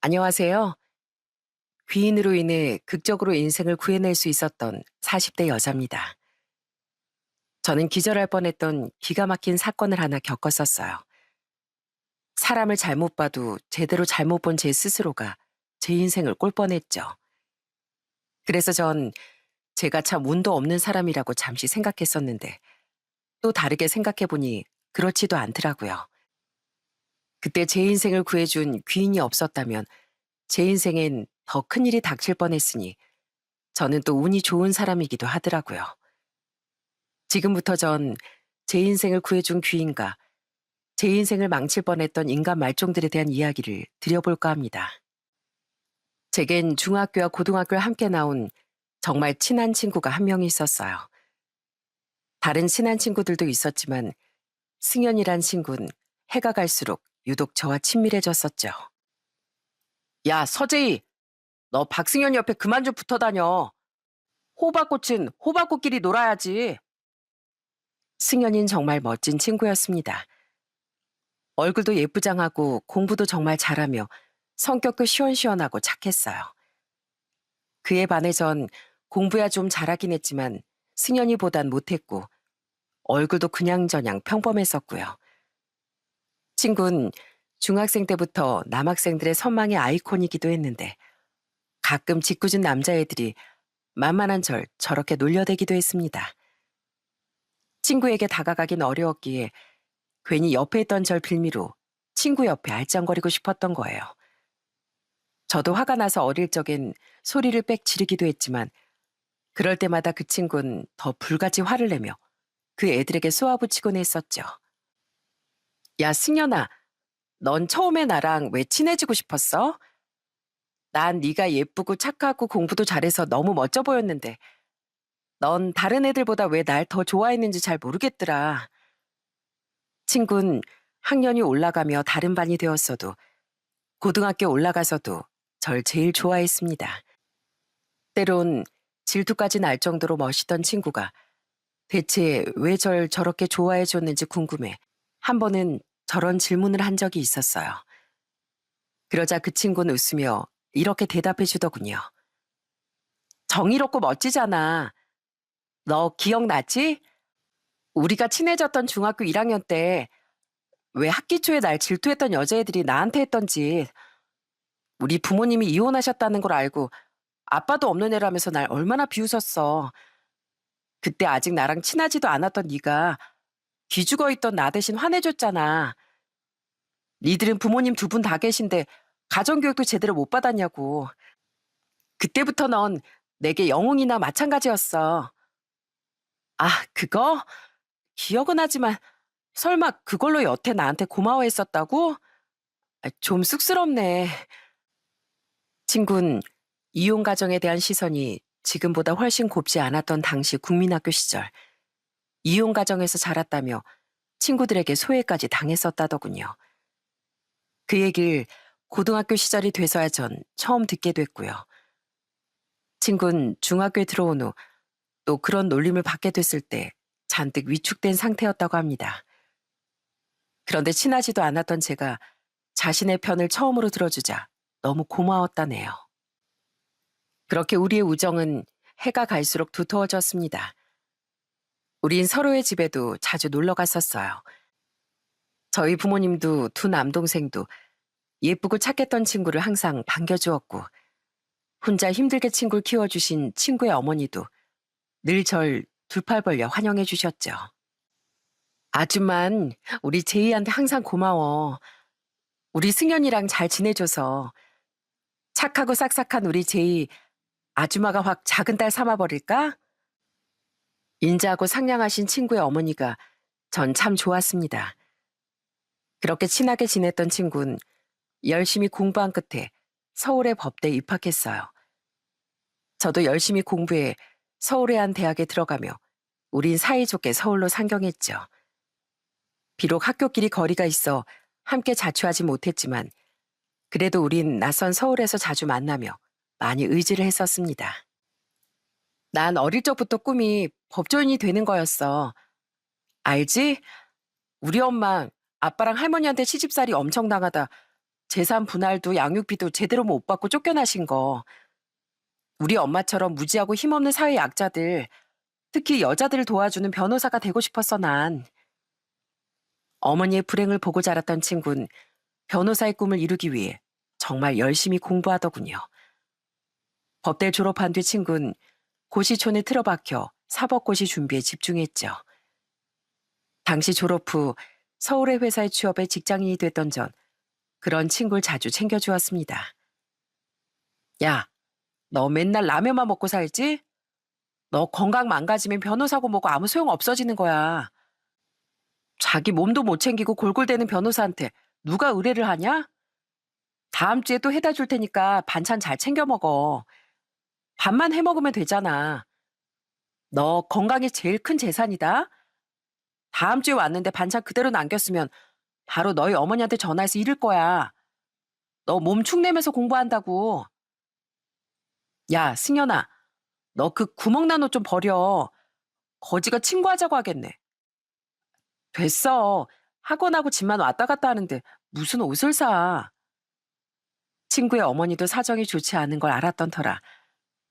안녕하세요. 귀인으로 인해 극적으로 인생을 구해낼 수 있었던 40대 여자입니다. 저는 기절할 뻔했던 기가 막힌 사건을 하나 겪었었어요. 사람을 잘못 봐도 제대로 잘못 본 제 스스로가 제 인생을 꼴 뻔했죠. 그래서 전 제가 참 운도 없는 사람이라고 잠시 생각했었는데 또 다르게 생각해보니 그렇지도 않더라고요. 그때 제 인생을 구해준 귀인이 없었다면 제 인생엔 더 큰일이 닥칠 뻔했으니 저는 또 운이 좋은 사람이기도 하더라고요. 지금부터 전 제 인생을 구해준 귀인과 제 인생을 망칠 뻔했던 인간 말종들에 대한 이야기를 드려볼까 합니다. 제겐 중학교와 고등학교를 함께 나온 정말 친한 친구가 한 명 있었어요. 다른 친한 친구들도 있었지만 승연이란 친구는 해가 갈수록 유독 저와 친밀해졌었죠. 야, 서재희, 너 박승현 옆에 그만 좀 붙어 다녀. 호박꽃은 호박꽃끼리 놀아야지. 승연이는 정말 멋진 친구였습니다. 얼굴도 예쁘장하고 공부도 정말 잘하며 성격도 시원시원하고 착했어요. 그에 반해 전 공부야 좀 잘하긴 했지만 승연이보단 못했고 얼굴도 그냥저냥 평범했었고요. 친구는 중학생 때부터 남학생들의 선망의 아이콘이기도 했는데 가끔 짓궂은 남자애들이 만만한 절 저렇게 놀려대기도 했습니다. 친구에게 다가가긴 어려웠기에 괜히 옆에 있던 절 빌미로 친구 옆에 알짱거리고 싶었던 거예요. 저도 화가 나서 어릴 적엔 소리를 빽 지르기도 했지만 그럴 때마다 그 친구는 더 불같이 화를 내며 그 애들에게 쏘아붙이곤 했었죠. 야, 승연아, 넌 처음에 나랑 왜 친해지고 싶었어? 난 네가 예쁘고 착하고 공부도 잘해서 너무 멋져 보였는데 넌 다른 애들보다 왜 날 더 좋아했는지 잘 모르겠더라. 친구는 학년이 올라가며 다른 반이 되었어도 고등학교 올라가서도 절 제일 좋아했습니다. 때론 질투까지 날 정도로 멋있던 친구가 대체 왜 절 저렇게 좋아해 줬는지 궁금해 한 번은 저런 질문을 한 적이 있었어요. 그러자 그 친구는 웃으며 이렇게 대답해 주더군요. 정의롭고 멋지잖아. 너 기억나지? 우리가 친해졌던 중학교 1학년 때 왜 학기 초에 날 질투했던 여자애들이 나한테 했던 짓. 우리 부모님이 이혼하셨다는 걸 알고 아빠도 없는 애라면서 날 얼마나 비웃었어. 그때 아직 나랑 친하지도 않았던 네가 기죽어 있던 나 대신 화내줬잖아. 니들은 부모님 두 분 다 계신데 가정교육도 제대로 못 받았냐고. 그때부터 넌 내게 영웅이나 마찬가지였어. 아, 그거? 기억은 하지만 설마 그걸로 여태 나한테 고마워했었다고? 아, 좀 쑥스럽네. 친구는 이혼 가정에 대한 시선이 지금보다 훨씬 곱지 않았던 당시 국민학교 시절. 이혼 가정에서 자랐다며 친구들에게 소외까지 당했었다더군요. 그 얘기를 고등학교 시절이 돼서야 전 처음 듣게 됐고요. 친구는 중학교에 들어온 후 또 그런 놀림을 받게 됐을 때 잔뜩 위축된 상태였다고 합니다. 그런데 친하지도 않았던 제가 자신의 편을 처음으로 들어주자 너무 고마웠다네요. 그렇게 우리의 우정은 해가 갈수록 두터워졌습니다. 우린 서로의 집에도 자주 놀러 갔었어요. 저희 부모님도 두 남동생도 예쁘고 착했던 친구를 항상 반겨주었고 혼자 힘들게 친구를 키워주신 친구의 어머니도 늘 절 두 팔 벌려 환영해 주셨죠. 아줌만, 우리 제이한테 항상 고마워. 우리 승연이랑 잘 지내줘서 착하고 싹싹한 우리 제이 아줌마가 확 작은 딸 삼아버릴까? 인자하고 상냥하신 친구의 어머니가 전 참 좋았습니다. 그렇게 친하게 지냈던 친구는 열심히 공부한 끝에 서울의 법대에 입학했어요. 저도 열심히 공부해 서울의 한 대학에 들어가며 우린 사이좋게 서울로 상경했죠. 비록 학교끼리 거리가 있어 함께 자취하지 못했지만 그래도 우린 낯선 서울에서 자주 만나며 많이 의지를 했었습니다. 난 어릴 적부터 꿈이 법조인이 되는 거였어. 알지? 우리 엄마 아빠랑 할머니한테 시집살이 엄청 당하다 재산 분할도 양육비도 제대로 못 받고 쫓겨나신 거. 우리 엄마처럼 무지하고 힘없는 사회 약자들, 특히 여자들을 도와주는 변호사가 되고 싶었어, 난. 어머니의 불행을 보고 자랐던 친구는 변호사의 꿈을 이루기 위해 정말 열심히 공부하더군요. 법대 졸업한 뒤 친구는 고시촌에 틀어박혀 사법고시 준비에 집중했죠. 당시 졸업 후 서울의 회사에 취업해 직장인이 됐던 전 그런 친구를 자주 챙겨주었습니다. 야, 너 맨날 라면만 먹고 살지? 너 건강 망가지면 변호사고 뭐고 아무 소용 없어지는 거야. 자기 몸도 못 챙기고 골골대는 변호사한테 누가 의뢰를 하냐? 다음 주에 또 해다 줄 테니까 반찬 잘 챙겨 먹어. 밥만 해 먹으면 되잖아. 너 건강이 제일 큰 재산이다. 다음 주에 왔는데 반찬 그대로 남겼으면 바로 너희 어머니한테 전화해서 이를 거야. 너 몸 축내면서 공부한다고. 야, 승연아, 너 그 구멍 난 옷 좀 버려. 거지가 친구하자고 하겠네. 됐어. 학원하고 집만 왔다 갔다 하는데 무슨 옷을 사. 친구의 어머니도 사정이 좋지 않은 걸 알았던 터라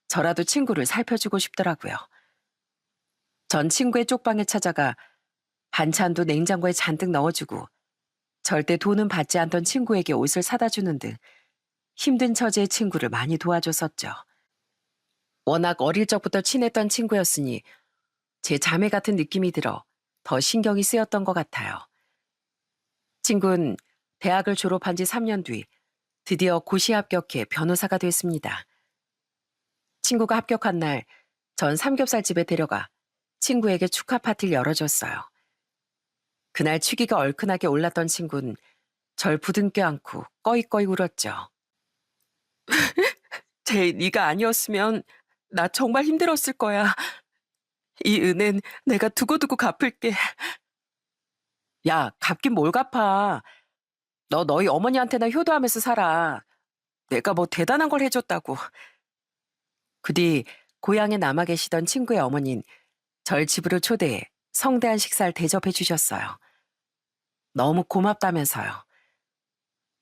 저라도 친구를 살펴주고 싶더라고요. 전 친구의 쪽방에 찾아가 반찬도 냉장고에 잔뜩 넣어주고 절대 돈은 받지 않던 친구에게 옷을 사다 주는 등 힘든 처지의 친구를 많이 도와줬었죠. 워낙 어릴 적부터 친했던 친구였으니 제 자매 같은 느낌이 들어 더 신경이 쓰였던 것 같아요. 친구는 대학을 졸업한 지 3년 뒤 드디어 고시 합격해 변호사가 됐습니다. 친구가 합격한 날 전 삼겹살집에 데려가 친구에게 축하 파티를 열어줬어요. 그날 취기가 얼큰하게 올랐던 친구는 절 부둥켜 안고 꺼이꺼이 울었죠. 제이, 네가 아니었으면 나 정말 힘들었을 거야. 이 은혜는 내가 두고두고 갚을게. 야, 갚긴 뭘 갚아. 너 너희 어머니한테나 효도하면서 살아. 내가 뭐 대단한 걸 해줬다고. 그 뒤 고향에 남아 계시던 친구의 어머니는 절 집으로 초대해 성대한 식사를 대접해 주셨어요. 너무 고맙다면서요.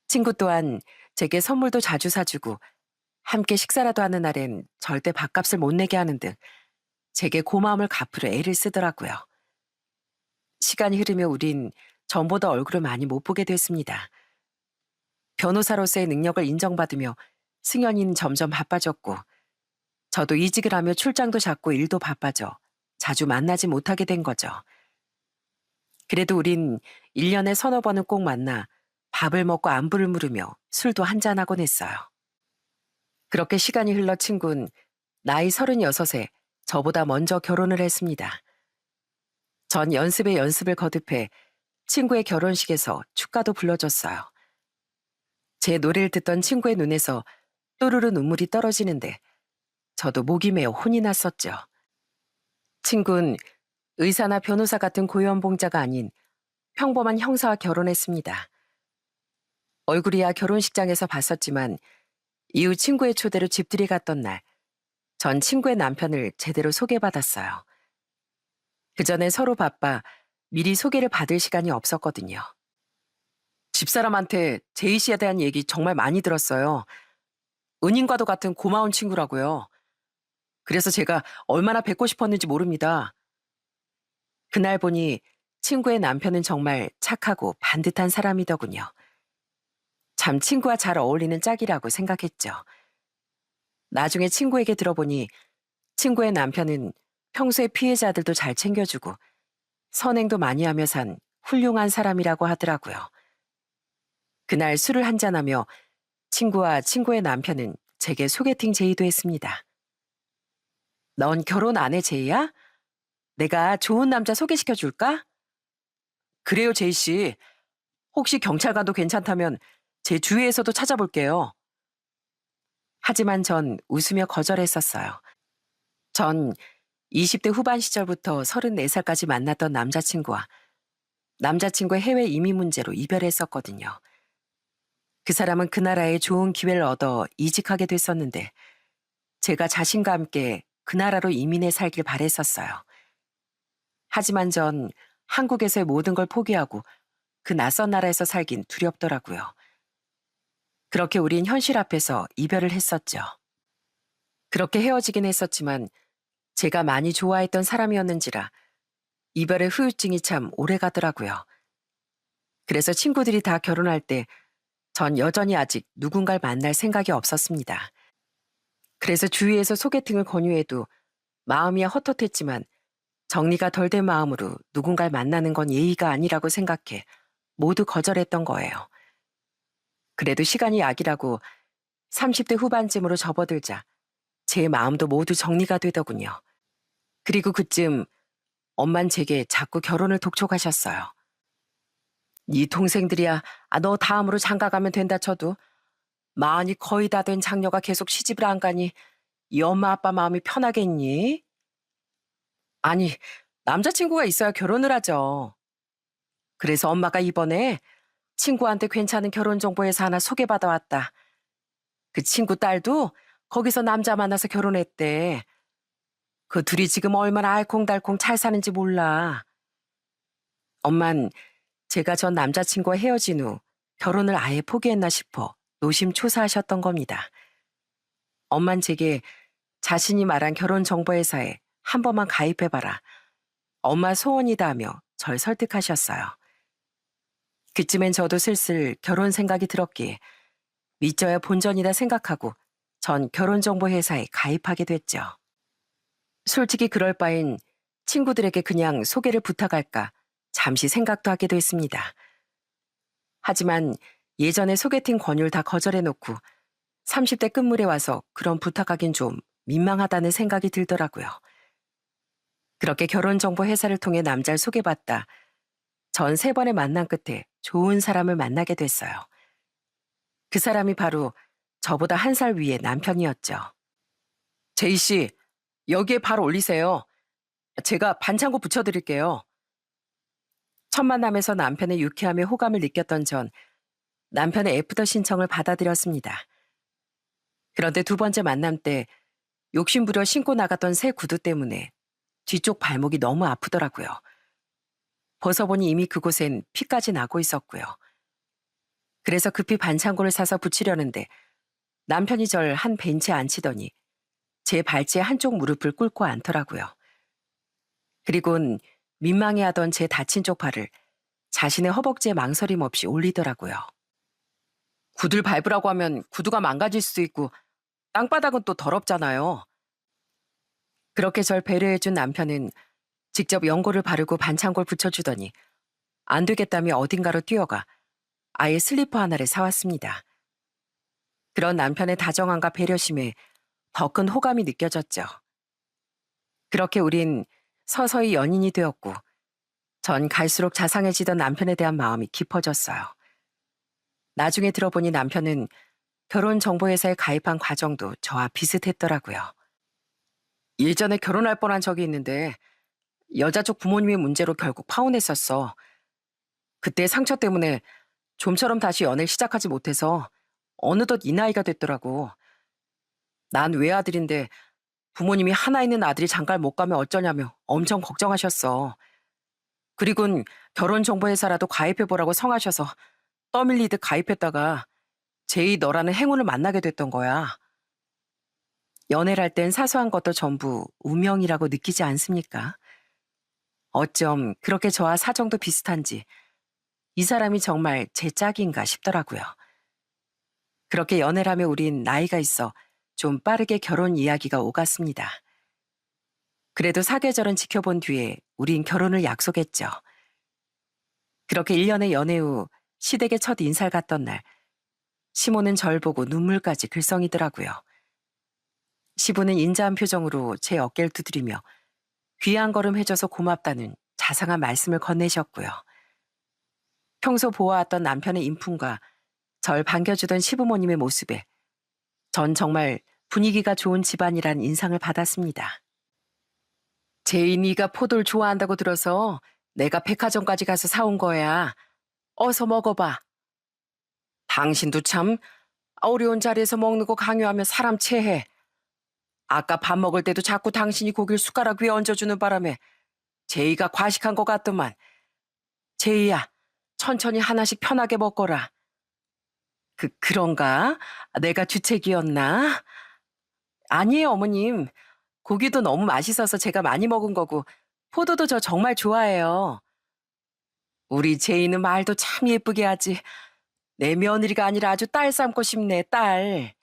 친구 또한 제게 선물도 자주 사주고 함께 식사라도 하는 날엔 절대 밥값을 못 내게 하는 등 제게 고마움을 갚으려 애를 쓰더라고요. 시간이 흐르며 우린 전보다 얼굴을 많이 못 보게 됐습니다. 변호사로서의 능력을 인정받으며 승연이는 점점 바빠졌고 저도 이직을 하며 출장도 잦고 일도 바빠져 자주 만나지 못하게 된 거죠. 그래도 우린 1년에 서너 번은 꼭 만나 밥을 먹고 안부를 물으며 술도 한잔하곤 했어요. 그렇게 시간이 흘러 친구는 나이 36에 저보다 먼저 결혼을 했습니다. 전 연습에 연습을 거듭해 친구의 결혼식에서 축가도 불러줬어요. 제 노래를 듣던 친구의 눈에서 또르르 눈물이 떨어지는데 저도 목이 메어 혼이 났었죠. 친구는 의사나 변호사 같은 고위험봉자가 아닌 평범한 형사와 결혼했습니다. 얼굴이야 결혼식장에서 봤었지만 이후 친구의 초대로 집들이 갔던 날, 전 친구의 남편을 제대로 소개받았어요. 그전에 서로 바빠 미리 소개를 받을 시간이 없었거든요. 집사람한테 제이 씨에 대한 얘기 정말 많이 들었어요. 은인과도 같은 고마운 친구라고요. 그래서 제가 얼마나 뵙고 싶었는지 모릅니다. 그날 보니 친구의 남편은 정말 착하고 반듯한 사람이더군요. 참 친구와 잘 어울리는 짝이라고 생각했죠. 나중에 친구에게 들어보니 친구의 남편은 평소에 피해자들도 잘 챙겨주고 선행도 많이 하며 산 훌륭한 사람이라고 하더라고요. 그날 술을 한잔하며 친구와 친구의 남편은 제게 소개팅 제의도 했습니다. 넌 결혼 안 해, 제이야? 내가 좋은 남자 소개시켜 줄까? 그래요, 제이 씨. 혹시 경찰관도 괜찮다면 제 주위에서도 찾아볼게요. 하지만 전 웃으며 거절했었어요. 전 20대 후반 시절부터 34살까지 만났던 남자친구와 남자친구의 해외 이민 문제로 이별했었거든요. 그 사람은 그 나라에 좋은 기회를 얻어 이직하게 됐었는데 제가 자신과 함께 그 나라로 이민해 살길 바랬었어요. 하지만 전 한국에서의 모든 걸 포기하고 그 낯선 나라에서 살긴 두렵더라고요. 그렇게 우린 현실 앞에서 이별을 했었죠. 그렇게 헤어지긴 했었지만 제가 많이 좋아했던 사람이었는지라 이별의 후유증이 참 오래 가더라고요. 그래서 친구들이 다 결혼할 때 전 여전히 아직 누군가를 만날 생각이 없었습니다. 그래서 주위에서 소개팅을 권유해도 마음이야 헛헛했지만 정리가 덜 된 마음으로 누군가를 만나는 건 예의가 아니라고 생각해 모두 거절했던 거예요. 그래도 시간이 약이라고 30대 후반쯤으로 접어들자 제 마음도 모두 정리가 되더군요. 그리고 그쯤 엄만 제게 자꾸 결혼을 독촉하셨어요. 네 동생들이야 너 다음으로 장가 가면 된다 쳐도 마흔이 거의 다 된 장녀가 계속 시집을 안 가니 이 엄마 아빠 마음이 편하겠니? 아니, 남자친구가 있어야 결혼을 하죠. 그래서 엄마가 이번에 친구한테 괜찮은 결혼 정보회사 하나 소개받아 왔다. 그 친구 딸도 거기서 남자 만나서 결혼했대. 그 둘이 지금 얼마나 알콩달콩 잘 사는지 몰라. 엄만 제가 전 남자친구와 헤어진 후 결혼을 아예 포기했나 싶어 노심초사하셨던 겁니다. 엄만 제게 자신이 말한 결혼 정보회사에 한 번만 가입해봐라. 엄마 소원이다 하며 절 설득하셨어요. 그쯤엔 저도 슬슬 결혼 생각이 들었기에 믿져야 본전이다 생각하고 전 결혼정보회사에 가입하게 됐죠. 솔직히 그럴 바엔 친구들에게 그냥 소개를 부탁할까 잠시 생각도 하게 됐습니다. 하지만 예전에 소개팅 권유를 다 거절해놓고 30대 끝물에 와서 그런 부탁하긴 좀 민망하다는 생각이 들더라고요. 그렇게 결혼정보회사를 통해 남자를 소개받다 전 3번의 만남 끝에 좋은 사람을 만나게 됐어요. 그 사람이 바로 저보다 1살 위의 남편이었죠. 제이 씨, 여기에 발 올리세요. 제가 반창고 붙여드릴게요. 첫 만남에서 남편의 유쾌함에 호감을 느꼈던 전 남편의 애프터 신청을 받아들였습니다. 그런데 2번째 만남 때 욕심부려 신고 나갔던 새 구두 때문에 뒤쪽 발목이 너무 아프더라고요. 벗어보니 이미 그곳엔 피까지 나고 있었고요. 그래서 급히 반창고를 사서 붙이려는데 남편이 절 한 벤치에 앉히더니 제 발치의 한쪽 무릎을 꿇고 앉더라고요. 그리곤 민망해하던 제 다친 쪽 발을 자신의 허벅지에 망설임 없이 올리더라고요. 구두를 밟으라고 하면 구두가 망가질 수도 있고 땅바닥은 또 더럽잖아요. 그렇게 절 배려해준 남편은 직접 연고를 바르고 반창고를 붙여주더니 안 되겠다며 어딘가로 뛰어가 아예 슬리퍼 하나를 사왔습니다. 그런 남편의 다정함과 배려심에 더 큰 호감이 느껴졌죠. 그렇게 우린 서서히 연인이 되었고 전 갈수록 자상해지던 남편에 대한 마음이 깊어졌어요. 나중에 들어보니 남편은 결혼정보회사에 가입한 과정도 저와 비슷했더라고요. 예전에 결혼할 뻔한 적이 있는데 여자 쪽 부모님의 문제로 결국 파혼했었어. 그때 상처 때문에 좀처럼 다시 연애를 시작하지 못해서 어느덧 이 나이가 됐더라고. 난 외아들인데 부모님이 하나 있는 아들이 장가를 못 가면 어쩌냐며 엄청 걱정하셨어. 그리곤 결혼정보회사라도 가입해보라고 성하셔서 떠밀리듯 가입했다가 제이 너라는 행운을 만나게 됐던 거야. 연애를 할 땐 사소한 것도 전부 운명이라고 느끼지 않습니까? 어쩜 그렇게 저와 사정도 비슷한지 이 사람이 정말 제 짝인가 싶더라고요. 그렇게 연애를 하며 우린 나이가 있어 좀 빠르게 결혼 이야기가 오갔습니다. 그래도 사계절은 지켜본 뒤에 우린 결혼을 약속했죠. 그렇게 1년의 연애 후 시댁에 첫 인사를 갔던 날 시모는 절 보고 눈물까지 글썽이더라고요. 시부는 인자한 표정으로 제 어깨를 두드리며 귀한 걸음 해줘서 고맙다는 자상한 말씀을 건네셨고요. 평소 보아왔던 남편의 인품과 절 반겨주던 시부모님의 모습에 전 정말 분위기가 좋은 집안이란 인상을 받았습니다. 제이 네가 포도를 좋아한다고 들어서 내가 백화점까지 가서 사온 거야. 어서 먹어봐. 당신도 참 어려운 자리에서 먹는 거 강요하면 사람 체해. 아까 밥 먹을 때도 자꾸 당신이 고기를 숟가락 위에 얹어주는 바람에 제이가 과식한 것 같더만. 제이야, 천천히 하나씩 편하게 먹거라. 그런가? 내가 주책이었나? 아니에요, 어머님. 고기도 너무 맛있어서 제가 많이 먹은 거고, 포도도 저 정말 좋아해요. 우리 제이는 말도 참 예쁘게 하지. 내 며느리가 아니라 아주 딸 삼고 싶네, 딸.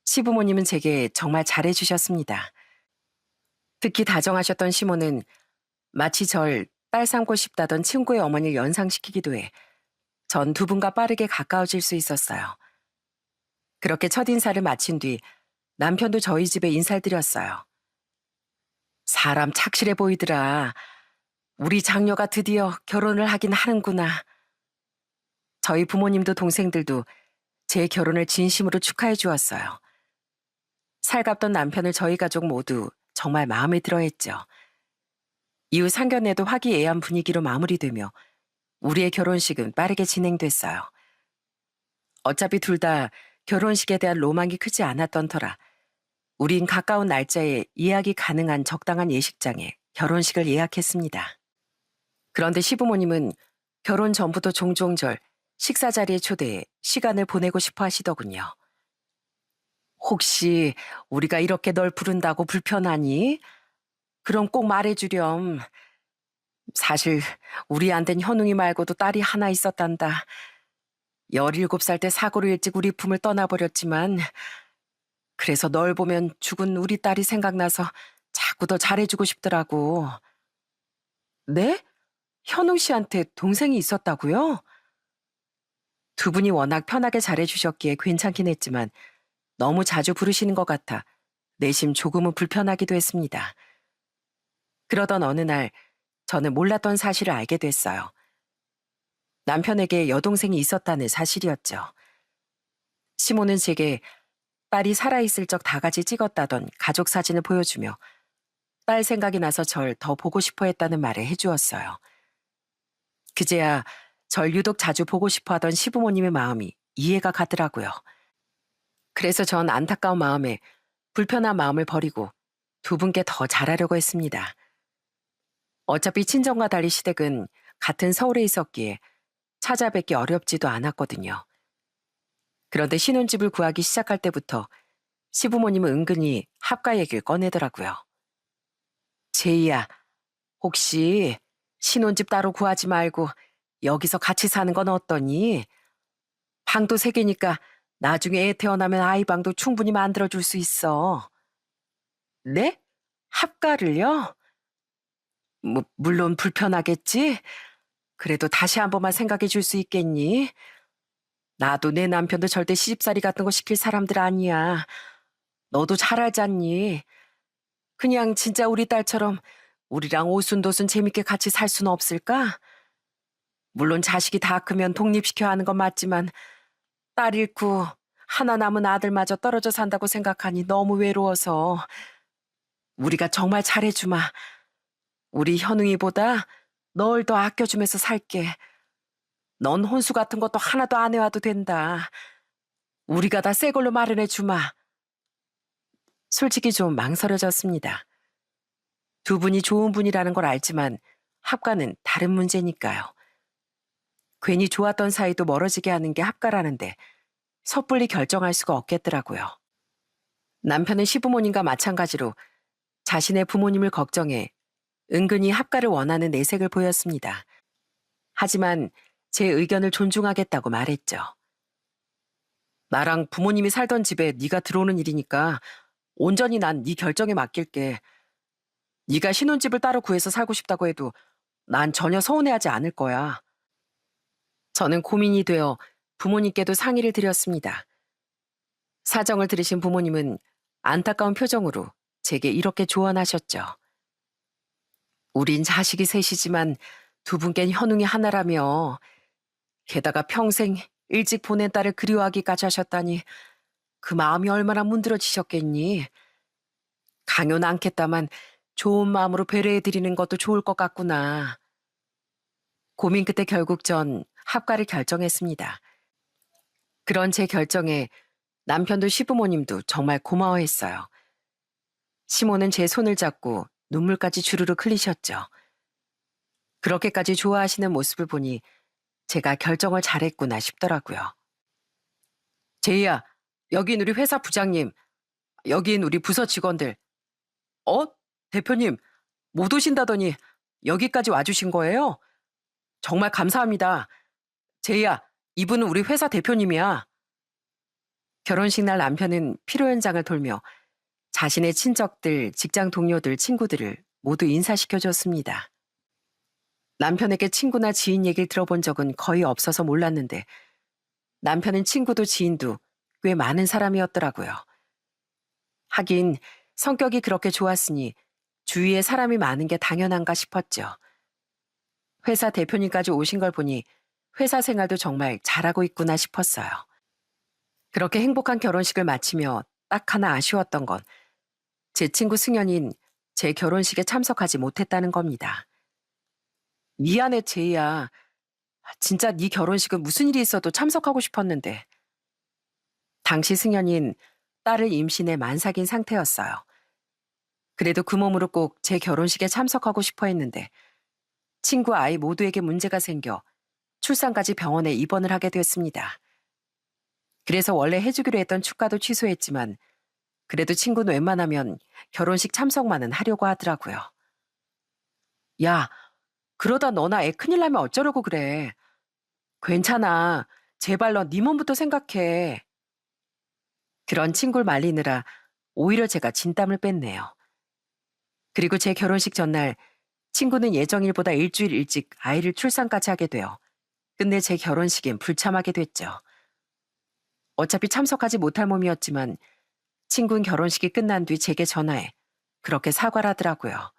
시부모님은 제게 정말 잘해주셨습니다. 특히 다정하셨던 시모는 마치 절 딸 삼고 싶다던 친구의 어머니를 연상시키기도 해 전 두 분과 빠르게 가까워질 수 있었어요. 그렇게 첫인사를 마친 뒤 남편도 저희 집에 인사를 드렸어요. 사람 착실해 보이더라. 우리 장녀가 드디어 결혼을 하긴 하는구나. 저희 부모님도 동생들도 제 결혼을 진심으로 축하해 주었어요. 살갑던 남편을 저희 가족 모두 정말 마음에 들어 했죠. 이후 상견례도 화기애애한 분위기로 마무리되며 우리의 결혼식은 빠르게 진행됐어요. 어차피 둘 다 결혼식에 대한 로망이 크지 않았던 터라 우린 가까운 날짜에 예약이 가능한 적당한 예식장에 결혼식을 예약했습니다. 그런데 시부모님은 결혼 전부터 종종 절 식사 자리에 초대해 시간을 보내고 싶어 하시더군요. 혹시 우리가 이렇게 널 부른다고 불편하니? 그럼 꼭 말해주렴. 사실 우리 안 된 현웅이 말고도 딸이 하나 있었단다. 17살 때 사고로 일찍 우리 품을 떠나버렸지만 그래서 널 보면 죽은 우리 딸이 생각나서 자꾸 더 잘해주고 싶더라고. 네? 현웅 씨한테 동생이 있었다고요? 두 분이 워낙 편하게 잘해주셨기에 괜찮긴 했지만 너무 자주 부르시는 것 같아 내심 조금은 불편하기도 했습니다. 그러던 어느 날 저는 몰랐던 사실을 알게 됐어요. 남편에게 여동생이 있었다는 사실이었죠. 시모는 제게 딸이 살아있을 적 다 같이 찍었다던 가족 사진을 보여주며 딸 생각이 나서 절 더 보고 싶어 했다는 말을 해주었어요. 그제야 절 유독 자주 보고 싶어 하던 시부모님의 마음이 이해가 가더라고요. 그래서 전 안타까운 마음에 불편한 마음을 버리고 두 분께 더 잘하려고 했습니다. 어차피 친정과 달리 시댁은 같은 서울에 있었기에 찾아뵙기 어렵지도 않았거든요. 그런데 신혼집을 구하기 시작할 때부터 시부모님은 은근히 합가 얘기를 꺼내더라고요. 제이야, 혹시 신혼집 따로 구하지 말고 여기서 같이 사는 건 어떠니? 방도 세 개니까 나중에 애 태어나면 아이 방도 충분히 만들어줄 수 있어. 네? 합가를요? 물론 불편하겠지? 그래도 다시 한 번만 생각해 줄 수 있겠니? 나도 내 남편도 절대 시집살이 같은 거 시킬 사람들 아니야. 너도 잘 알잖니. 그냥 진짜 우리 딸처럼 우리랑 오순도순 재밌게 같이 살 수는 없을까? 물론 자식이 다 크면 독립시켜야 하는 건 맞지만 딸 잃고 하나 남은 아들마저 떨어져 산다고 생각하니 너무 외로워서 우리가 정말 잘해주마. 우리 현웅이보다 널 더 아껴주면서 살게. 넌 혼수 같은 것도 하나도 안 해와도 된다. 우리가 다 새 걸로 마련해 주마. 솔직히 좀 망설여졌습니다. 두 분이 좋은 분이라는 걸 알지만 합가는 다른 문제니까요. 괜히 좋았던 사이도 멀어지게 하는 게 합가라는데 섣불리 결정할 수가 없겠더라고요. 남편은 시부모님과 마찬가지로 자신의 부모님을 걱정해 은근히 합가를 원하는 내색을 보였습니다. 하지만 제 의견을 존중하겠다고 말했죠. 나랑 부모님이 살던 집에 네가 들어오는 일이니까 온전히 난 네 결정에 맡길게. 네가 신혼집을 따로 구해서 살고 싶다고 해도 난 전혀 서운해하지 않을 거야. 저는 고민이 되어 부모님께도 상의를 드렸습니다. 사정을 들으신 부모님은 안타까운 표정으로 제게 이렇게 조언하셨죠. 우린 자식이 셋이지만 두 분께는 현웅이 하나라며 게다가 평생 일찍 보낸 딸을 그리워하기까지 하셨다니 그 마음이 얼마나 문드러지셨겠니. 강요는 않겠다만 좋은 마음으로 배려해드리는 것도 좋을 것 같구나. 고민 끝에 결국 전 합가를 결정했습니다. 그런 제 결정에 남편도 시부모님도 정말 고마워했어요. 시모는 제 손을 잡고 눈물까지 주르륵 흘리셨죠. 그렇게까지 좋아하시는 모습을 보니 제가 결정을 잘했구나 싶더라고요. 제이야, 여긴 우리 회사 부장님, 여긴 우리 부서 직원들. 어? 대표님, 못 오신다더니 여기까지 와주신 거예요? 정말 감사합니다. 제이야, 이분은 우리 회사 대표님이야. 결혼식 날 남편은 피로 현장을 돌며 자신의 친척들, 직장 동료들, 친구들을 모두 인사시켜줬습니다. 남편에게 친구나 지인 얘기를 들어본 적은 거의 없어서 몰랐는데 남편은 친구도 지인도 꽤 많은 사람이었더라고요. 하긴 성격이 그렇게 좋았으니 주위에 사람이 많은 게 당연한가 싶었죠. 회사 대표님까지 오신 걸 보니 회사 생활도 정말 잘하고 있구나 싶었어요. 그렇게 행복한 결혼식을 마치며 딱 하나 아쉬웠던 건 제 친구 승연인 제 결혼식에 참석하지 못했다는 겁니다. 미안해, 제이야. 진짜 네 결혼식은 무슨 일이 있어도 참석하고 싶었는데. 당시 승연인 딸을 임신해 만삭인 상태였어요. 그래도 그 몸으로 꼭 제 결혼식에 참석하고 싶어 했는데 친구 아이 모두에게 문제가 생겨 출산까지 병원에 입원을 하게 됐습니다. 그래서 원래 해주기로 했던 축가도 취소했지만 그래도 친구는 웬만하면 결혼식 참석만은 하려고 하더라고요. 야, 그러다 너나 애 큰일 나면 어쩌려고 그래. 괜찮아. 제발 너 네 몸부터 생각해. 그런 친구를 말리느라 오히려 제가 진땀을 뺐네요. 그리고 제 결혼식 전날 친구는 예정일보다 일주일 일찍 아이를 출산까지 하게 되어 끝내 제 결혼식엔 불참하게 됐죠. 어차피 참석하지 못할 몸이었지만 친구는 결혼식이 끝난 뒤 제게 전화해 그렇게 사과를 하더라고요.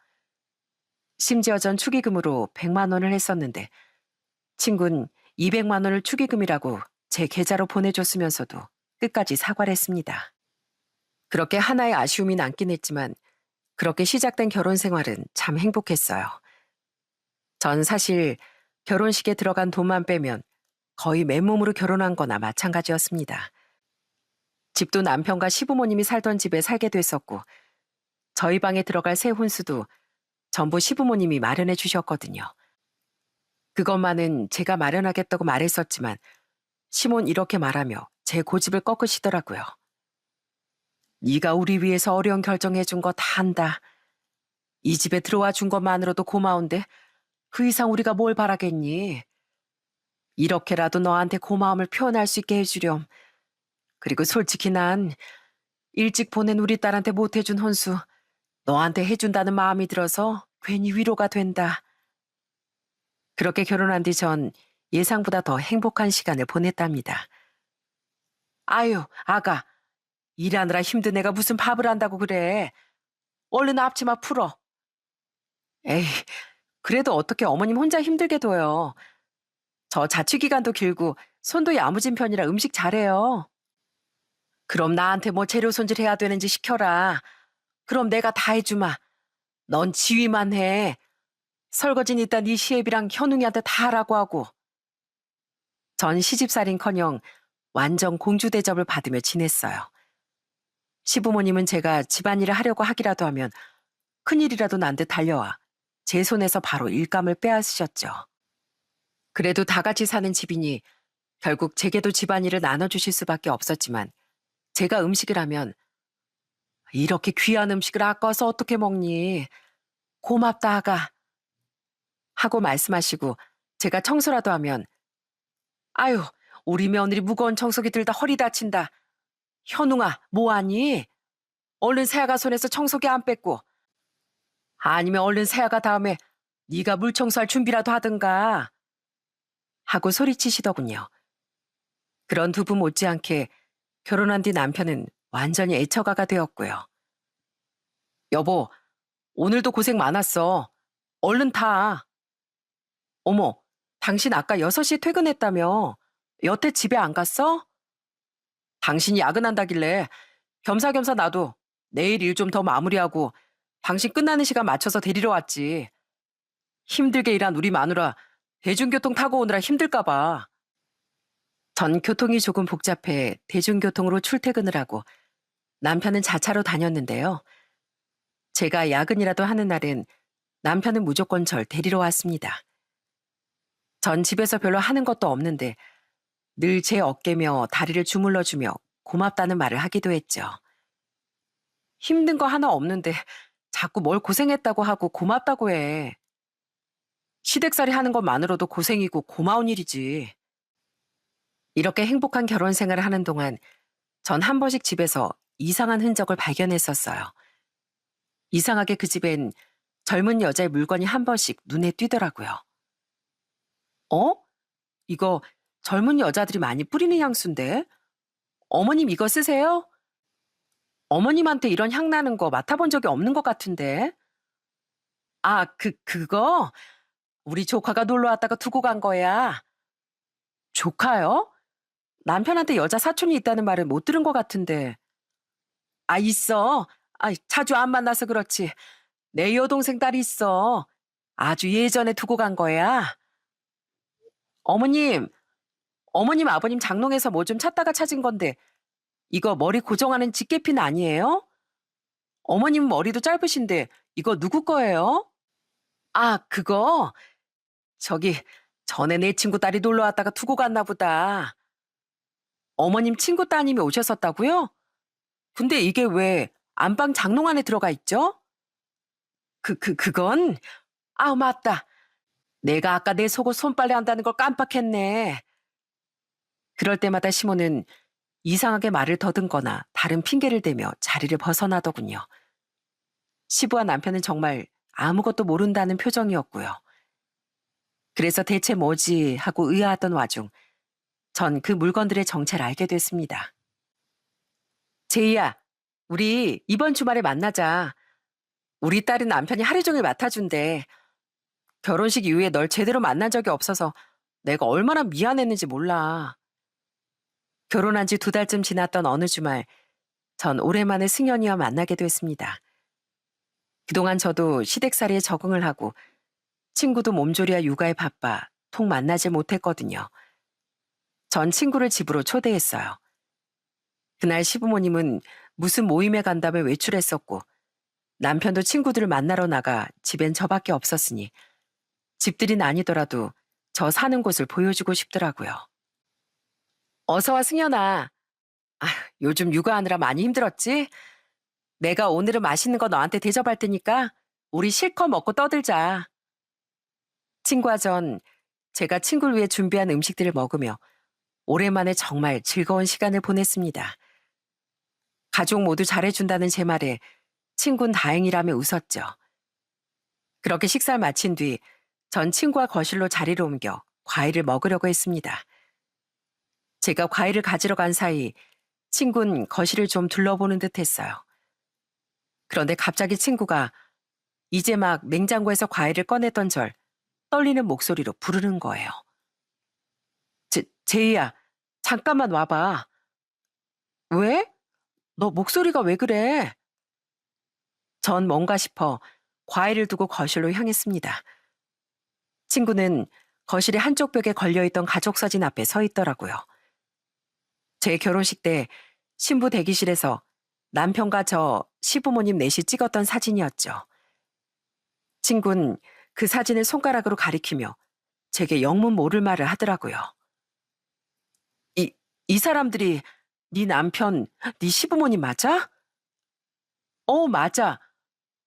심지어 전 축의금으로 100만 원을 했었는데 친구는 200만 원을 축의금이라고 제 계좌로 보내줬으면서도 끝까지 사과를 했습니다. 그렇게 하나의 아쉬움이 남긴 했지만 그렇게 시작된 결혼 생활은 참 행복했어요. 전 사실 결혼식에 들어간 돈만 빼면 거의 맨몸으로 결혼한 거나 마찬가지였습니다. 집도 남편과 시부모님이 살던 집에 살게 됐었고 저희 방에 들어갈 새 혼수도 전부 시부모님이 마련해 주셨거든요. 그것만은 제가 마련하겠다고 말했었지만 시몬 이렇게 말하며 제 고집을 꺾으시더라고요. 네가 우리 위해서 어려운 결정해 준 거 다 안다. 이 집에 들어와 준 것만으로도 고마운데 그 이상 우리가 뭘 바라겠니? 이렇게라도 너한테 고마움을 표현할 수 있게 해주렴. 그리고 솔직히 난 일찍 보낸 우리 딸한테 못 해준 혼수 너한테 해준다는 마음이 들어서 괜히 위로가 된다. 그렇게 결혼한 뒤 전 예상보다 더 행복한 시간을 보냈답니다. 아유, 아가. 일하느라 힘든 애가 무슨 밥을 한다고 그래. 얼른 앞치마 풀어. 에이, 그래도 어떻게 어머님 혼자 힘들게 둬요. 저 자취기간도 길고 손도 야무진 편이라 음식 잘해요. 그럼 나한테 뭐 재료 손질해야 되는지 시켜라. 그럼 내가 다 해주마. 넌 지휘만 해. 설거지는 일단 네 시애비랑 현웅이한테 다 하라고 하고. 전 시집살인커녕 완전 공주 대접을 받으며 지냈어요. 시부모님은 제가 집안일을 하려고 하기라도 하면 큰일이라도 난 듯 달려와 제 손에서 바로 일감을 빼앗으셨죠. 그래도 다 같이 사는 집이니 결국 제게도 집안일을 나눠주실 수밖에 없었지만 제가 음식을 하면 이렇게 귀한 음식을 아까워서 어떻게 먹니? 고맙다 아가. 하고 말씀하시고 제가 청소라도 하면 아유 우리 며느리 무거운 청소기 들다 허리 다친다. 현웅아 뭐하니? 얼른 새아가 손에서 청소기 안 뺏고 아니면 얼른 새아가 다음에 네가 물 청소할 준비라도 하든가 하고 소리치시더군요. 그런 두 분 못지않게 결혼한 뒤 남편은 완전히 애처가가 되었고요. 여보, 오늘도 고생 많았어. 얼른 타. 어머, 당신 아까 6시에 퇴근했다며. 여태 집에 안 갔어? 당신이 야근한다길래 겸사겸사 나도 내일 일 좀 더 마무리하고 당신 끝나는 시간 맞춰서 데리러 왔지. 힘들게 일한 우리 마누라 대중교통 타고 오느라 힘들까 봐. 전 교통이 조금 복잡해 대중교통으로 출퇴근을 하고 남편은 자차로 다녔는데요. 제가 야근이라도 하는 날엔 남편은 무조건 절 데리러 왔습니다. 전 집에서 별로 하는 것도 없는데 늘 제 어깨며 다리를 주물러주며 고맙다는 말을 하기도 했죠. 힘든 거 하나 없는데 자꾸 뭘 고생했다고 하고 고맙다고 해. 시댁살이 하는 것만으로도 고생이고 고마운 일이지. 이렇게 행복한 결혼 생활을 하는 동안 전 한 번씩 집에서 이상한 흔적을 발견했었어요. 이상하게 그 집엔 젊은 여자의 물건이 한 번씩 눈에 띄더라고요. 어? 이거 젊은 여자들이 많이 뿌리는 향수인데? 어머님 이거 쓰세요? 어머님한테 이런 향 나는 거 맡아본 적이 없는 것 같은데? 아, 그거? 우리 조카가 놀러 왔다가 두고 간 거야. 조카요? 남편한테 여자 사촌이 있다는 말을 못 들은 것 같은데. 아, 있어. 아, 자주 안 만나서 그렇지. 내 여동생 딸이 있어. 아주 예전에 두고 간 거야. 어머님, 어머님 아버님 장롱에서 뭐 좀 찾다가 찾은 건데 이거 머리 고정하는 집게핀 아니에요? 어머님 머리도 짧으신데 이거 누구 거예요? 아, 그거? 저기 전에 내 친구 딸이 놀러 왔다가 두고 갔나 보다. 어머님 친구 따님이 오셨었다고요? 근데 이게 왜 안방 장롱 안에 들어가 있죠? 그건? 아, 맞다. 내가 아까 내 속옷 손빨래 한다는 걸 깜빡했네. 그럴 때마다 시모는 이상하게 말을 더듬거나 다른 핑계를 대며 자리를 벗어나더군요. 시부와 남편은 정말 아무것도 모른다는 표정이었고요. 그래서 대체 뭐지 하고 의아하던 와중 전 그 물건들의 정체를 알게 됐습니다. 제이야, 우리 이번 주말에 만나자. 우리 딸은 남편이 하루 종일 맡아준대. 결혼식 이후에 널 제대로 만난 적이 없어서 내가 얼마나 미안했는지 몰라. 결혼한 지 2달쯤 지났던 어느 주말, 전 오랜만에 승연이와 만나게 됐습니다. 그동안 저도 시댁살이에 적응을 하고 친구도 몸조리와 육아에 바빠 통 만나질 못했거든요. 전 친구를 집으로 초대했어요. 그날 시부모님은 무슨 모임에 간다며 외출했었고 남편도 친구들을 만나러 나가 집엔 저밖에 없었으니 집들이는 아니더라도 저 사는 곳을 보여주고 싶더라고요. 어서 와 승연아. 아, 요즘 육아하느라 많이 힘들었지? 내가 오늘은 맛있는 거 너한테 대접할 테니까 우리 실컷 먹고 떠들자. 친구와 전 제가 친구를 위해 준비한 음식들을 먹으며 오랜만에 정말 즐거운 시간을 보냈습니다. 가족 모두 잘해준다는 제 말에 친구는 다행이라며 웃었죠. 그렇게 식사를 마친 뒤 전 친구와 거실로 자리를 옮겨 과일을 먹으려고 했습니다. 제가 과일을 가지러 간 사이 친구는 거실을 좀 둘러보는 듯 했어요. 그런데 갑자기 친구가 이제 막 냉장고에서 과일을 꺼냈던 절 떨리는 목소리로 부르는 거예요. 제이야, 잠깐만 와봐. 왜? 너 목소리가 왜 그래? 전 뭔가 싶어 과일을 두고 거실로 향했습니다. 친구는 거실의 한쪽 벽에 걸려있던 가족사진 앞에 서 있더라고요. 제 결혼식 때 신부 대기실에서 남편과 저 시부모님 넷이 찍었던 사진이었죠. 친구는 그 사진을 손가락으로 가리키며 제게 영문 모를 말을 하더라고요. 이 사람들이 네 남편, 네 시부모님 맞아? 맞아.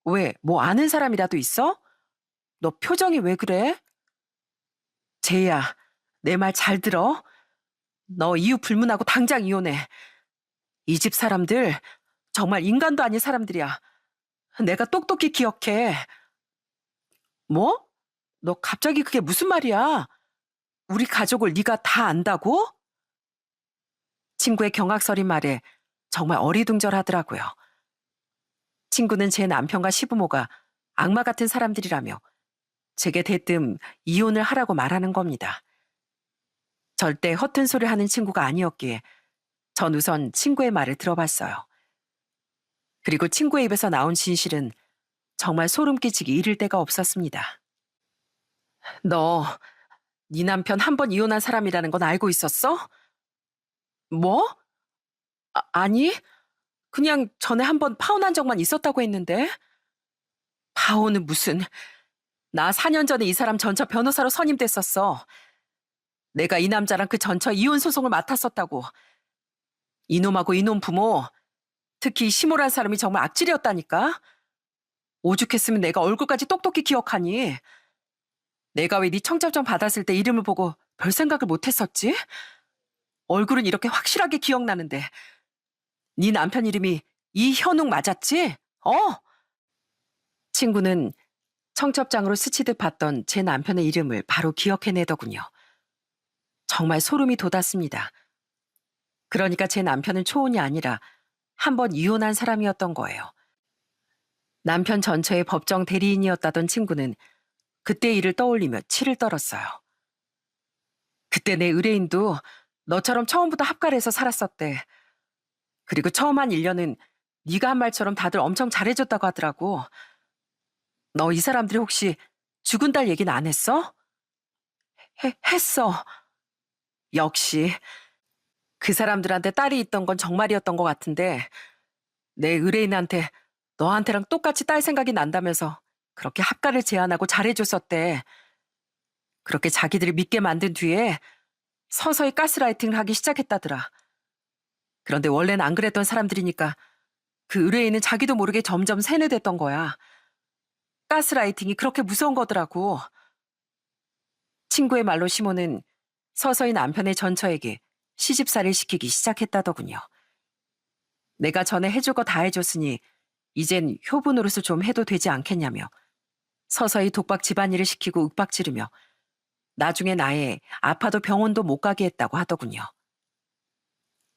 왜, 뭐 아는 사람이라도 있어? 너 표정이 왜 그래? 제이야, 내 말 잘 들어? 너 이유 불문하고 당장 이혼해. 이 집 사람들 정말 인간도 아닌 사람들이야. 내가 똑똑히 기억해. 뭐? 너 갑자기 그게 무슨 말이야? 우리 가족을 네가 다 안다고? 친구의 경악스러운 말에 정말 어리둥절하더라고요. 친구는 제 남편과 시부모가 악마 같은 사람들이라며 제게 대뜸 이혼을 하라고 말하는 겁니다. 절대 허튼 소리를 하는 친구가 아니었기에 전 우선 친구의 말을 들어봤어요. 그리고 친구의 입에서 나온 진실은 정말 소름 끼치기 이를 데가 없었습니다. 너, 네 남편 한 번 이혼한 사람이라는 건 알고 있었어? 뭐? 아니, 그냥 전에 한 번 파혼한 적만 있었다고 했는데. 파혼은 무슨. 나 4년 전에 이 사람 전처 변호사로 선임됐었어. 내가 이 남자랑 그 전처 이혼 소송을 맡았었다고. 이놈하고 이놈 부모, 특히 이 시모란 사람이 정말 악질이었다니까. 오죽했으면 내가 얼굴까지 똑똑히 기억하니. 내가 왜 네 청첩장 받았을 때 이름을 보고 별 생각을 못했었지? 얼굴은 이렇게 확실하게 기억나는데. 네 남편 이름이 이현웅 맞았지? 친구는 청첩장으로 스치듯 봤던 제 남편의 이름을 바로 기억해내더군요. 정말 소름이 돋았습니다. 그러니까 제 남편은 초혼이 아니라 한 번 이혼한 사람이었던 거예요. 남편 전처의 법정 대리인이었다던 친구는 그때 일을 떠올리며 치를 떨었어요. 그때 내 의뢰인도 너처럼 처음부터 합갈해서 살았었대. 그리고 처음 한 1년은 네가 한 말처럼 다들 엄청 잘해줬다고 하더라고. 너 이 사람들이 혹시 죽은 딸 얘기는 안 했어? 했어. 역시 그 사람들한테 딸이 있던 건 정말이었던 것 같은데 내 의뢰인한테 너한테랑 똑같이 딸 생각이 난다면서 그렇게 합가를 제안하고 잘해줬었대. 그렇게 자기들을 믿게 만든 뒤에 서서히 가스라이팅을 하기 시작했다더라. 그런데 원래는 안 그랬던 사람들이니까 그 의뢰인은 자기도 모르게 점점 세뇌됐던 거야. 가스라이팅이 그렇게 무서운 거더라고. 친구의 말로 시모는 서서히 남편의 전처에게 시집살이를 시키기 시작했다더군요. 내가 전에 해줄 거 다 해줬으니 이젠 효부 노릇을 좀 해도 되지 않겠냐며 서서히 독박 집안일을 시키고 윽박지르며 나중에 나에 아파도 병원도 못 가게 했다고 하더군요.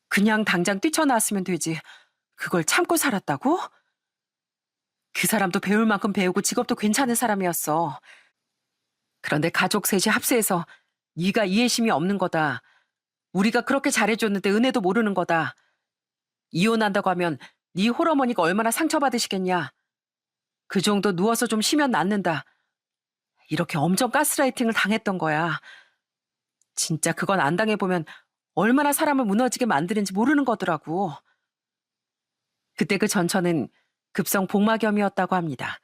그냥 당장 뛰쳐나왔으면 되지 그걸 참고 살았다고? 그 사람도 배울 만큼 배우고 직업도 괜찮은 사람이었어. 그런데 가족 셋이 합세해서 네가 이해심이 없는 거다. 우리가 그렇게 잘해줬는데 은혜도 모르는 거다. 이혼한다고 하면 네 홀어머니가 얼마나 상처받으시겠냐. 그 정도 누워서 좀 쉬면 낫는다. 이렇게 엄청 가스라이팅을 당했던 거야. 진짜 그건 안 당해보면 얼마나 사람을 무너지게 만드는지 모르는 거더라고. 그때 그 전처는 급성 복막염이었다고 합니다.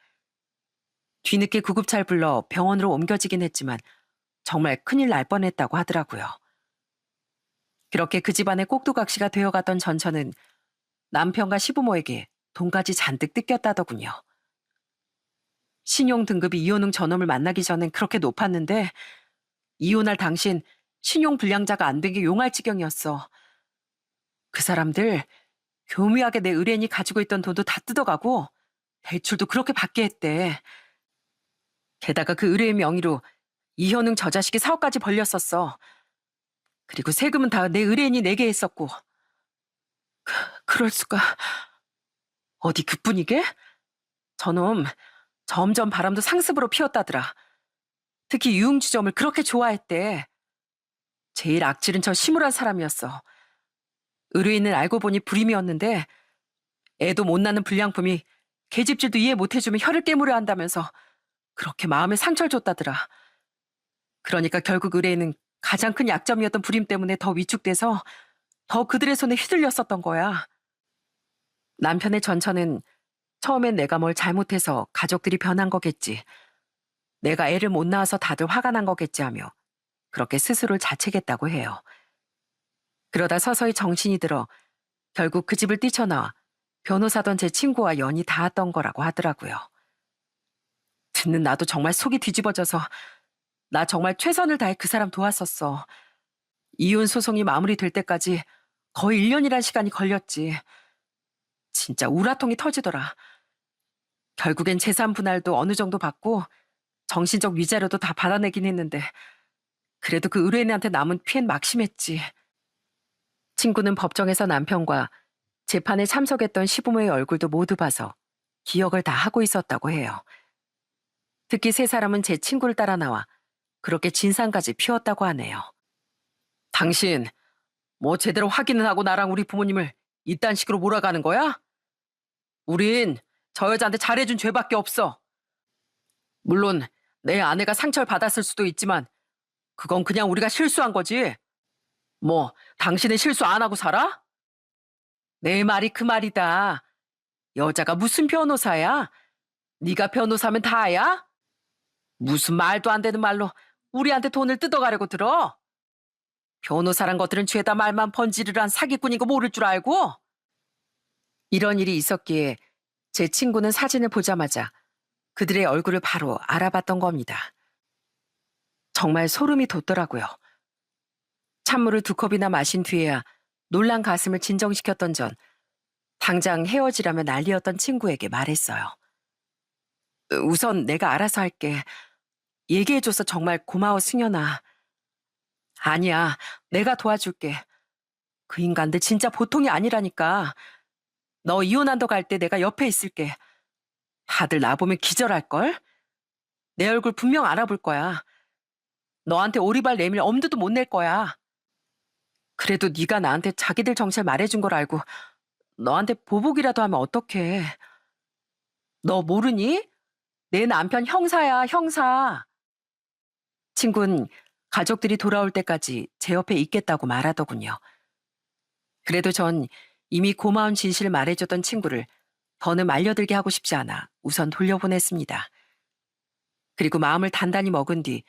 뒤늦게 구급차를 불러 병원으로 옮겨지긴 했지만 정말 큰일 날 뻔했다고 하더라고요. 그렇게 그 집안의 꼭두각시가 되어가던 전처는 남편과 시부모에게 돈까지 잔뜩 뜯겼다더군요. 신용 등급이 이혼웅 저놈을 만나기 전엔 그렇게 높았는데 이혼할 당신 신용 불량자가 안 된 게 용할 지경이었어. 그 사람들 교묘하게 내 의뢰인이 가지고 있던 돈도 다 뜯어가고 대출도 그렇게 받게 했대. 게다가 그 의뢰인 명의로 이현웅 저 자식이 사업까지 벌렸었어. 그리고 세금은 다 내 의뢰인이 내게 했었고. 그럴 수가. 어디 그뿐이게? 저놈 점점 바람도 상습으로 피웠다더라. 특히 유흥주점을 그렇게 좋아했대. 제일 악질은 저 시무란 사람이었어. 의뢰인은 알고 보니 불임이었는데 애도 못 낳는 불량품이 계집질도 이해 못해주면 혀를 깨물어야 한다면서 그렇게 마음에 상처를 줬다더라. 그러니까 결국 의뢰인은 가장 큰 약점이었던 불임 때문에 더 위축돼서 더 그들의 손에 휘둘렸었던 거야. 남편의 전처는 처음엔 내가 뭘 잘못해서 가족들이 변한 거겠지. 내가 애를 못 낳아서 다들 화가 난 거겠지 하며 그렇게 스스로를 자책했다고 해요. 그러다 서서히 정신이 들어 결국 그 집을 뛰쳐나와 변호사던 제 친구와 연이 닿았던 거라고 하더라고요. 듣는 나도 정말 속이 뒤집어져서 나 정말 최선을 다해 그 사람 도왔었어. 이혼 소송이 마무리될 때까지 거의 1년이란 시간이 걸렸지. 진짜 우라통이 터지더라. 결국엔 재산 분할도 어느 정도 받고 정신적 위자료도 다 받아내긴 했는데 그래도 그 의뢰인한테 남은 피해는 막심했지. 친구는 법정에서 남편과 재판에 참석했던 시부모의 얼굴도 모두 봐서 기억을 다 하고 있었다고 해요. 특히 세 사람은 제 친구를 따라 나와 그렇게 진상까지 피웠다고 하네요. 당신 뭐 제대로 확인은 하고 나랑 우리 부모님을 이딴 식으로 몰아가는 거야? 우린 저 여자한테 잘해준 죄밖에 없어. 물론 내 아내가 상처를 받았을 수도 있지만 그건 그냥 우리가 실수한 거지. 뭐 당신은 실수 안 하고 살아? 내 말이 그 말이다. 여자가 무슨 변호사야? 네가 변호사면 다야? 무슨 말도 안 되는 말로 우리한테 돈을 뜯어가려고 들어? 변호사란 것들은 죄다 말만 번지르르한 사기꾼인 거 모를 줄 알고? 이런 일이 있었기에 제 친구는 사진을 보자마자 그들의 얼굴을 바로 알아봤던 겁니다. 정말 소름이 돋더라고요. 찬물을 2컵이나 마신 뒤에야 놀란 가슴을 진정시켰던 전 당장 헤어지라며 난리였던 친구에게 말했어요. 우선 내가 알아서 할게. 얘기해줘서 정말 고마워, 승연아. 아니야, 내가 도와줄게. 그 인간들 진짜 보통이 아니라니까. 너 이혼한다고 할 때 내가 옆에 있을게. 다들 나보면 기절할걸? 내 얼굴 분명 알아볼 거야. 너한테 오리발 내밀 엄두도 못 낼 거야. 그래도 네가 나한테 자기들 정체를 말해준 걸 알고 너한테 보복이라도 하면 어떡해. 너 모르니? 내 남편 형사야, 형사. 친구는 가족들이 돌아올 때까지 제 옆에 있겠다고 말하더군요. 그래도 전 이미 고마운 진실을 말해줬던 친구를 더는 말려들게 하고 싶지 않아 우선 돌려보냈습니다. 그리고 마음을 단단히 먹은 뒤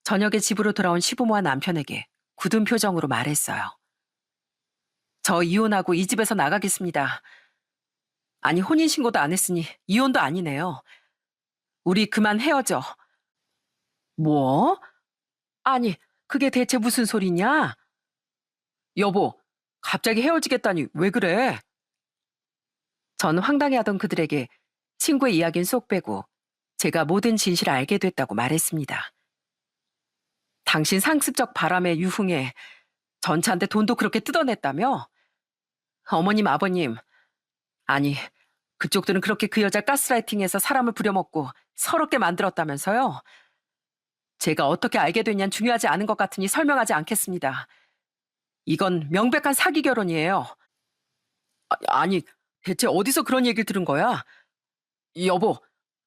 저녁에 집으로 돌아온 시부모와 남편에게 굳은 표정으로 말했어요. 저 이혼하고 이 집에서 나가겠습니다. 아니, 혼인신고도 안 했으니 이혼도 아니네요. 우리 그만 헤어져. 뭐? 아니, 그게 대체 무슨 소리냐? 여보, 갑자기 헤어지겠다니 왜 그래? 전 황당해하던 그들에게 친구의 이야기는 쏙 빼고 제가 모든 진실을 알게 됐다고 말했습니다. 당신 상습적 바람에 유흥해 전차한테 돈도 그렇게 뜯어냈다며? 어머님, 아버님, 아니, 그쪽들은 그렇게 그 여자 가스라이팅해서 사람을 부려먹고 서럽게 만들었다면서요? 제가 어떻게 알게 됐냐는 중요하지 않은 것 같으니 설명하지 않겠습니다. 이건 명백한 사기 결혼이에요. 아니, 대체 어디서 그런 얘기를 들은 거야? 여보,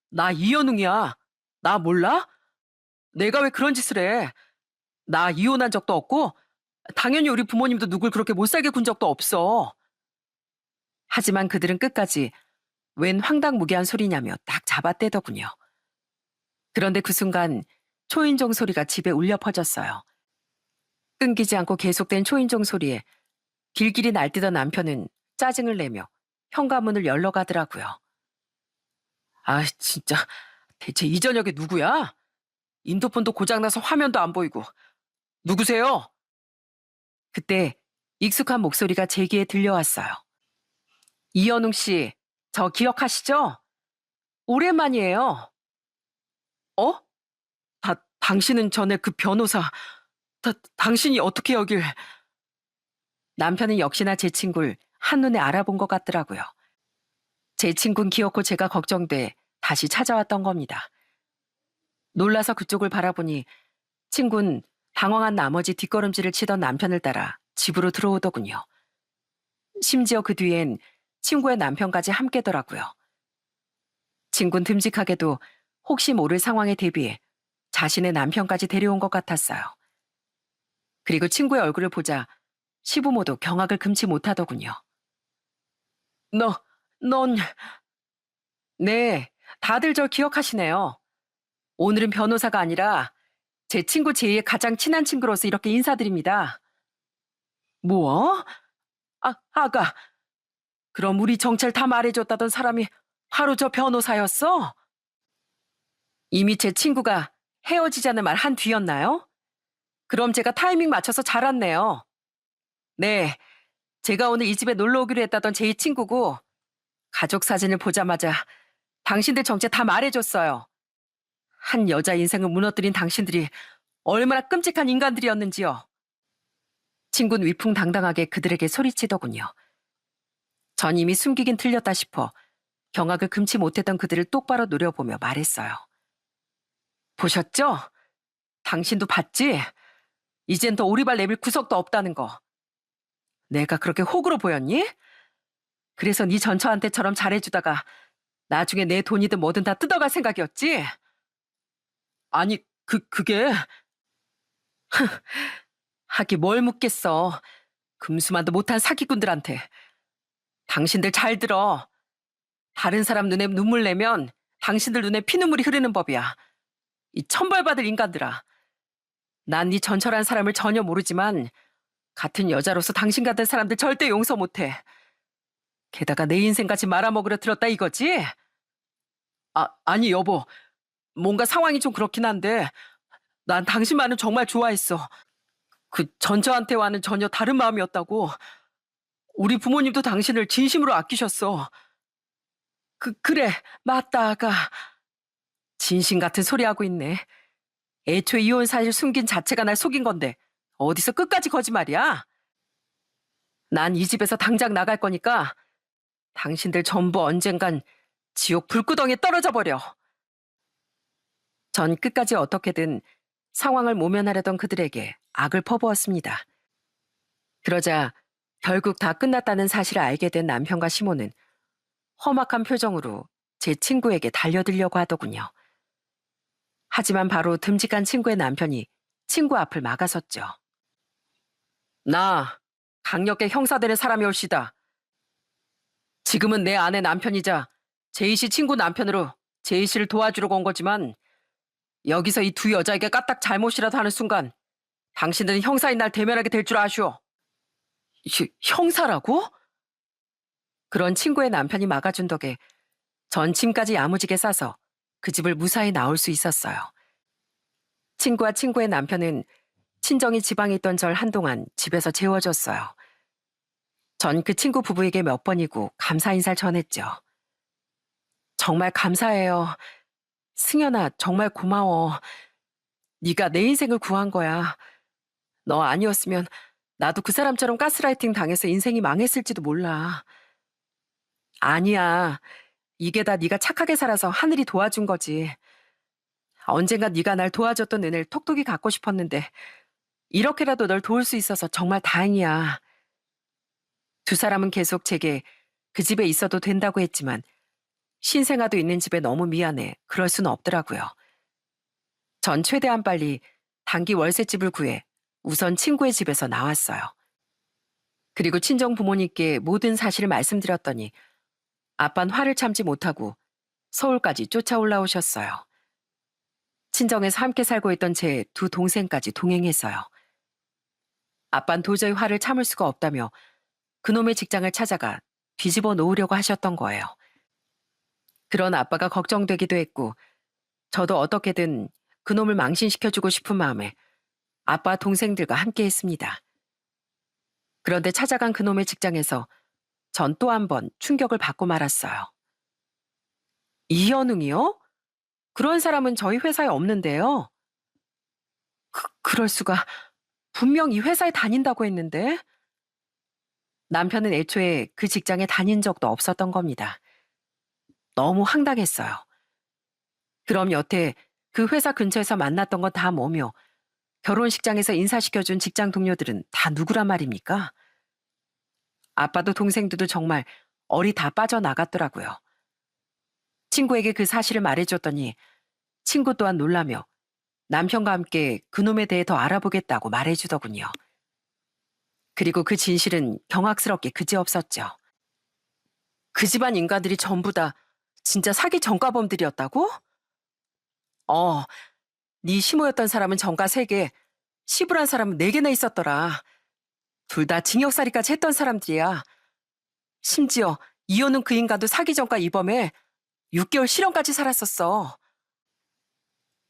나 이현웅이야. 나 몰라? 내가 왜 그런 짓을 해? 나 이혼한 적도 없고 당연히 우리 부모님도 누굴 그렇게 못살게 군 적도 없어. 하지만 그들은 끝까지 웬 황당무계한 소리냐며 딱 잡아떼더군요. 그런데 그 순간 초인종 소리가 집에 울려 퍼졌어요. 끊기지 않고 계속된 초인종 소리에 길길이 날뛰던 남편은 짜증을 내며 현관문을 열러 가더라고요. 아, 진짜 대체 이 저녁에 누구야? 인터폰도 고장나서 화면도 안 보이고. 누구세요? 그때 익숙한 목소리가 제 귀에 들려왔어요. 이현웅 씨, 저 기억하시죠? 오랜만이에요. 어? 당신은 전에 그 변호사, 당신이 어떻게 여길... 남편은 역시나 제 친구를 한눈에 알아본 것 같더라고요. 제 친구는 기어코 제가 걱정돼 다시 찾아왔던 겁니다. 놀라서 그쪽을 바라보니 친구는 당황한 나머지 뒷걸음질을 치던 남편을 따라 집으로 들어오더군요. 심지어 그 뒤엔 친구의 남편까지 함께더라고요. 친구는 듬직하게도 혹시 모를 상황에 대비해 자신의 남편까지 데려온 것 같았어요. 그리고 친구의 얼굴을 보자 시부모도 경악을 금치 못하더군요. 넌... 네, 다들 절 기억하시네요. 오늘은 변호사가 아니라 제 친구 제이의 가장 친한 친구로서 이렇게 인사드립니다. 뭐? 아가, 그럼 우리 정체를 다 말해줬다던 사람이 바로 저 변호사였어? 이미 제 친구가 헤어지자는 말 한 뒤였나요? 그럼 제가 타이밍 맞춰서 잘 왔네요. 네, 제가 오늘 이 집에 놀러 오기로 했다던 제이 친구고 가족 사진을 보자마자 당신들 정체 다 말해줬어요. 한 여자 인생을 무너뜨린 당신들이 얼마나 끔찍한 인간들이었는지요. 친구는 위풍당당하게 그들에게 소리치더군요. 전 이미 숨기긴 틀렸다 싶어 경악을 금치 못했던 그들을 똑바로 노려보며 말했어요. 보셨죠? 당신도 봤지? 이젠 더 오리발 내밀 구석도 없다는 거. 내가 그렇게 호구로 보였니? 그래서 네 전처한테처럼 잘해주다가 나중에 내 돈이든 뭐든 다 뜯어갈 생각이었지? 아니, 그게... 하기 뭘 묻겠어. 금수만도 못한 사기꾼들한테. 당신들 잘 들어. 다른 사람 눈에 눈물 내면 당신들 눈에 피눈물이 흐르는 법이야. 이 천벌받을 인간들아. 난 네 전철한 사람을 전혀 모르지만 같은 여자로서 당신 같은 사람들 절대 용서 못해. 게다가 내 인생까지 말아먹으려 들었다 이거지? 아니 여보. 뭔가 상황이 좀 그렇긴 한데 난 당신만은 정말 좋아했어. 그 전처한테와는 전혀 다른 마음이었다고. 우리 부모님도 당신을 진심으로 아끼셨어. 그래, 맞다, 아가. 진심 같은 소리 하고 있네. 애초에 이혼 사실 숨긴 자체가 날 속인 건데 어디서 끝까지 거짓말이야? 난 이 집에서 당장 나갈 거니까 당신들 전부 언젠간 지옥 불구덩이에 떨어져 버려. 전 끝까지 어떻게든 상황을 모면하려던 그들에게 악을 퍼부었습니다. 그러자 결국 다 끝났다는 사실을 알게 된 남편과 시모는 험악한 표정으로 제 친구에게 달려들려고 하더군요. 하지만 바로 듬직한 친구의 남편이 친구 앞을 막아섰죠. 나 강력계 형사되는 사람이 올시다. 지금은 내 아내 남편이자 제이 씨 친구 남편으로 제이 씨를 도와주려고 온 거지만 여기서 이 두 여자에게 까딱 잘못이라도 하는 순간 당신들은 형사인 날 대면하게 될 줄 아시오. 형사라고? 그런 친구의 남편이 막아준 덕에 전 짐까지 야무지게 싸서 그 집을 무사히 나올 수 있었어요. 친구와 친구의 남편은 친정이 지방에 있던 절 한동안 집에서 재워줬어요. 전 그 친구 부부에게 몇 번이고 감사 인사를 전했죠. 정말 감사해요. 승연아, 정말 고마워. 네가 내 인생을 구한 거야. 너 아니었으면 나도 그 사람처럼 가스라이팅 당해서 인생이 망했을지도 몰라. 아니야. 이게 다 네가 착하게 살아서 하늘이 도와준 거지. 언젠가 네가 날 도와줬던 은혜를 톡톡히 갚고 싶었는데 이렇게라도 널 도울 수 있어서 정말 다행이야. 두 사람은 계속 제게 그 집에 있어도 된다고 했지만 신생아도 있는 집에 너무 미안해. 그럴 수는 없더라고요. 전 최대한 빨리 단기 월세집을 구해 우선 친구의 집에서 나왔어요. 그리고 친정 부모님께 모든 사실을 말씀드렸더니 아빤 화를 참지 못하고 서울까지 쫓아 올라오셨어요. 친정에서 함께 살고 있던 제 두 동생까지 동행했어요. 아빤 도저히 화를 참을 수가 없다며 그놈의 직장을 찾아가 뒤집어 놓으려고 하셨던 거예요. 그런 아빠가 걱정되기도 했고 저도 어떻게든 그놈을 망신시켜주고 싶은 마음에 아빠 동생들과 함께 했습니다. 그런데 찾아간 그놈의 직장에서 전 또 한 번 충격을 받고 말았어요. 이현웅이요? 그런 사람은 저희 회사에 없는데요. 그럴 수가. 분명 이 회사에 다닌다고 했는데. 남편은 애초에 그 직장에 다닌 적도 없었던 겁니다. 너무 황당했어요. 그럼 여태 그 회사 근처에서 만났던 건 다 뭐며 결혼식장에서 인사시켜준 직장 동료들은 다 누구란 말입니까? 아빠도 동생들도 정말 얼이 다 빠져나갔더라고요. 친구에게 그 사실을 말해줬더니 친구 또한 놀라며 남편과 함께 그놈에 대해 더 알아보겠다고 말해주더군요. 그리고 그 진실은 경악스럽게 그지없었죠. 그 집안 인간들이 전부 다 진짜 사기 전과범들이었다고? 네 시모였던 사람은 전과 3개, 시부란 사람은 4개나 있었더라. 둘 다 징역살이까지 했던 사람들이야. 심지어 이혼은 그 인간도 사기 전과 이범에 6개월 실형까지 살았었어.